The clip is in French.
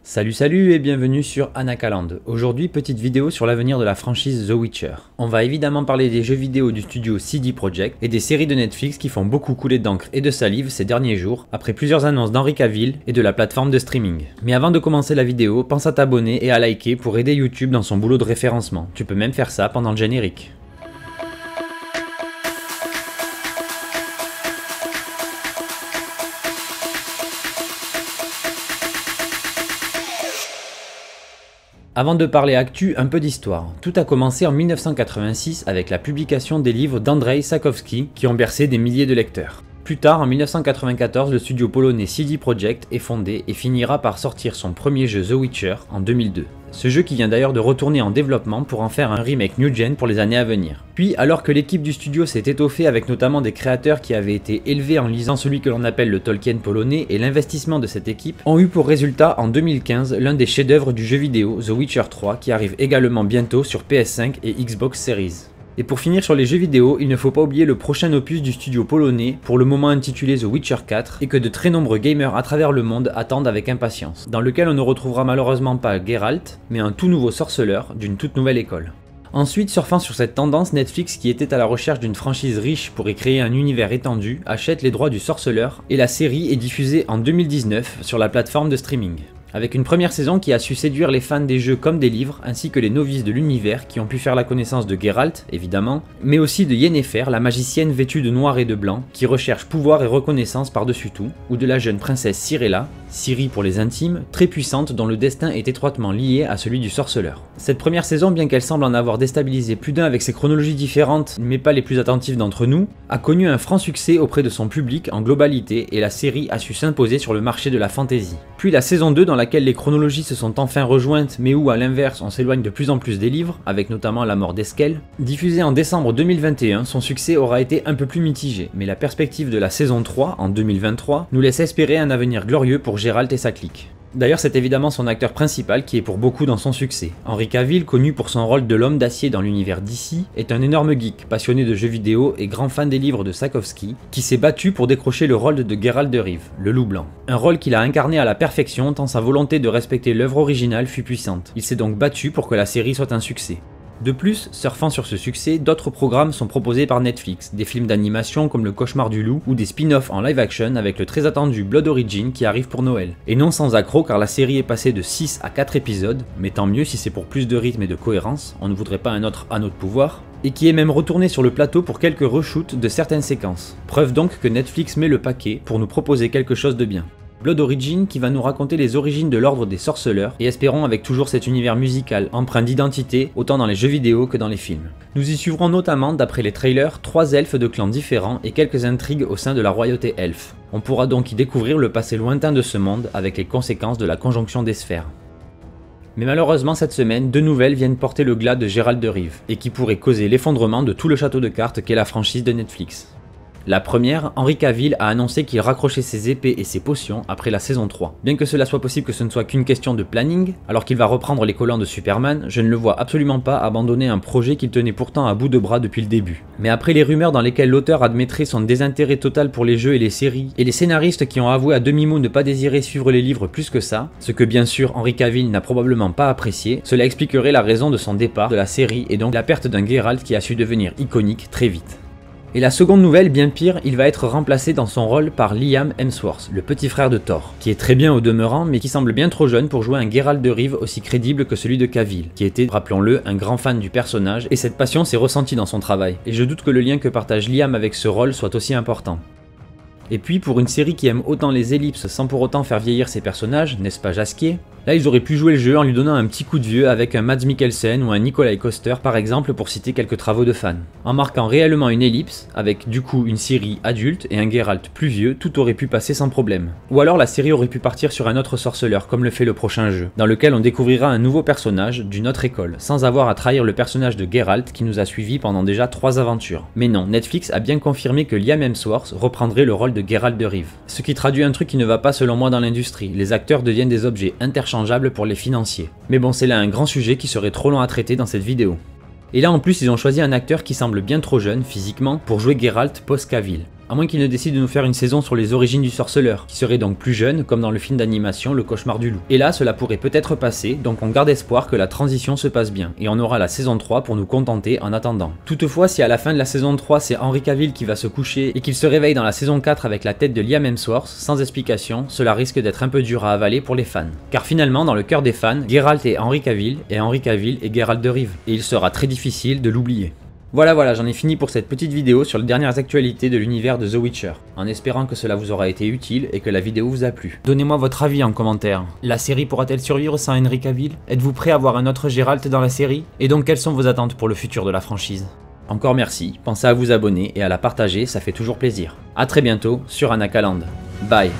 Salut et bienvenue sur Anakaland. Aujourd'hui, petite vidéo sur l'avenir de la franchise The Witcher. On va évidemment parler des jeux vidéo du studio CD Projekt et des séries de Netflix qui font beaucoup couler d'encre et de salive ces derniers jours, après plusieurs annonces d'Henry Cavill et de la plateforme de streaming. Mais avant de commencer la vidéo, pense à t'abonner et à liker pour aider YouTube dans son boulot de référencement. Tu peux même faire ça pendant le générique. Avant de parler actu, un peu d'histoire. Tout a commencé en 1986 avec la publication des livres d'Andrzej Sapkowski qui ont bercé des milliers de lecteurs. Plus tard, en 1994, le studio polonais CD Projekt est fondé et finira par sortir son premier jeu The Witcher en 2002. Ce jeu qui vient d'ailleurs de retourner en développement pour en faire un remake new gen pour les années à venir. Puis, alors que l'équipe du studio s'est étoffée avec notamment des créateurs qui avaient été élevés en lisant celui que l'on appelle le Tolkien polonais et l'investissement de cette équipe, ont eu pour résultat en 2015 l'un des chefs-d'œuvre du jeu vidéo The Witcher 3 qui arrive également bientôt sur PS5 et Xbox Series. Et pour finir sur les jeux vidéo, il ne faut pas oublier le prochain opus du studio polonais, pour le moment intitulé The Witcher 4, et que de très nombreux gamers à travers le monde attendent avec impatience, dans lequel on ne retrouvera malheureusement pas Geralt, mais un tout nouveau sorceleur d'une toute nouvelle école. Ensuite, surfant sur cette tendance, Netflix, qui était à la recherche d'une franchise riche pour y créer un univers étendu, achète les droits du sorceleur, et la série est diffusée en 2019 sur la plateforme de streaming. Avec une première saison qui a su séduire les fans des jeux comme des livres, ainsi que les novices de l'univers qui ont pu faire la connaissance de Geralt, évidemment, mais aussi de Yennefer, la magicienne vêtue de noir et de blanc, qui recherche pouvoir et reconnaissance par-dessus tout, ou de la jeune princesse Cirilla, Ciri pour les intimes, très puissante dont le destin est étroitement lié à celui du sorceleur. Cette première saison, bien qu'elle semble en avoir déstabilisé plus d'un avec ses chronologies différentes, mais pas les plus attentifs d'entre nous, a connu un franc succès auprès de son public en globalité et la série a su s'imposer sur le marché de la fantasy. Puis la saison 2 dans laquelle les chronologies se sont enfin rejointes mais où à l'inverse on s'éloigne de plus en plus des livres, avec notamment la mort d'Eskel. Diffusée en décembre 2021, son succès aura été un peu plus mitigé, mais la perspective de la saison 3 en 2023 nous laisse espérer un avenir glorieux pour Geralt et sa clique. D'ailleurs, c'est évidemment son acteur principal qui est pour beaucoup dans son succès. Henry Cavill, connu pour son rôle de l'homme d'acier dans l'univers DC, est un énorme geek, passionné de jeux vidéo et grand fan des livres de Sapkowski, qui s'est battu pour décrocher le rôle de Geralt de Rive, le loup blanc. Un rôle qu'il a incarné à la perfection tant sa volonté de respecter l'œuvre originale fut puissante. Il s'est donc battu pour que la série soit un succès. De plus, surfant sur ce succès, d'autres programmes sont proposés par Netflix, des films d'animation comme Le Cauchemar du Loup ou des spin-offs en live action avec le très attendu Blood Origin qui arrive pour Noël. Et non sans accroc car la série est passée de 6 à 4 épisodes, mais tant mieux si c'est pour plus de rythme et de cohérence, on ne voudrait pas un autre Anneau de pouvoir, et qui est même retourné sur le plateau pour quelques reshoots de certaines séquences. Preuve donc que Netflix met le paquet pour nous proposer quelque chose de bien. Blood Origin qui va nous raconter les origines de l'ordre des sorceleurs et espérons avec toujours cet univers musical empreint d'identité autant dans les jeux vidéo que dans les films. Nous y suivrons notamment d'après les trailers 3 elfes de clans différents et quelques intrigues au sein de la royauté elfe. On pourra donc y découvrir le passé lointain de ce monde avec les conséquences de la conjonction des sphères. Mais malheureusement cette semaine, deux nouvelles viennent porter le glas de Geralt de Rive et qui pourraient causer l'effondrement de tout le château de cartes qu'est la franchise de Netflix. La première, Henry Cavill a annoncé qu'il raccrochait ses épées et ses potions après la saison 3. Bien que cela soit possible que ce ne soit qu'une question de planning, alors qu'il va reprendre les collants de Superman, je ne le vois absolument pas abandonner un projet qu'il tenait pourtant à bout de bras depuis le début. Mais après les rumeurs dans lesquelles l'auteur admettrait son désintérêt total pour les jeux et les séries, et les scénaristes qui ont avoué à demi-mot ne pas désirer suivre les livres plus que ça, ce que bien sûr Henry Cavill n'a probablement pas apprécié, cela expliquerait la raison de son départ de la série et donc la perte d'un Geralt qui a su devenir iconique très vite. Et la seconde nouvelle, bien pire, il va être remplacé dans son rôle par Liam Hemsworth, le petit frère de Thor, qui est très bien au demeurant mais qui semble bien trop jeune pour jouer un Geralt de Rive aussi crédible que celui de Cavill, qui était, rappelons-le, un grand fan du personnage et cette passion s'est ressentie dans son travail, et je doute que le lien que partage Liam avec ce rôle soit aussi important. Et puis pour une série qui aime autant les ellipses sans pour autant faire vieillir ses personnages, n'est-ce pas Jasquier ? Là ils auraient pu jouer le jeu en lui donnant un petit coup de vieux avec un Mads Mikkelsen ou un Nikolai Coster par exemple pour citer quelques travaux de fans. En marquant réellement une ellipse, avec du coup une Ciri adulte et un Geralt plus vieux, tout aurait pu passer sans problème. Ou alors la série aurait pu partir sur un autre sorceleur comme le fait le prochain jeu, dans lequel on découvrira un nouveau personnage d'une autre école, sans avoir à trahir le personnage de Geralt qui nous a suivis pendant déjà 3 aventures. Mais non, Netflix a bien confirmé que Liam Hemsworth reprendrait le rôle de Geralt de Rive. Ce qui traduit un truc qui ne va pas selon moi dans l'industrie, les acteurs deviennent des objets interchangeables pour les financiers. Mais bon, c'est là un grand sujet qui serait trop long à traiter dans cette vidéo. Et là en plus ils ont choisi un acteur qui semble bien trop jeune physiquement pour jouer Geralt post-Cavill. À moins qu'il ne décide de nous faire une saison sur les origines du sorceleur, qui serait donc plus jeune, comme dans le film d'animation Le Cauchemar du Loup. Et là, cela pourrait peut-être passer, donc on garde espoir que la transition se passe bien, et on aura la saison 3 pour nous contenter en attendant. Toutefois, si à la fin de la saison 3, c'est Henry Cavill qui va se coucher, et qu'il se réveille dans la saison 4 avec la tête de Liam Hemsworth, sans explication, cela risque d'être un peu dur à avaler pour les fans. Car finalement, dans le cœur des fans, Geralt est Henry Cavill, et Henry Cavill est Geralt de Rive, et il sera très difficile de l'oublier. Voilà, j'en ai fini pour cette petite vidéo sur les dernières actualités de l'univers de The Witcher, en espérant que cela vous aura été utile et que la vidéo vous a plu. Donnez-moi votre avis en commentaire. La série pourra-t-elle survivre sans Henry Cavill? Êtes-vous prêt à voir un autre Geralt dans la série? Et donc quelles sont vos attentes pour le futur de la franchise? Encore merci, pensez à vous abonner et à la partager, ça fait toujours plaisir. A très bientôt sur Anakaland. Bye.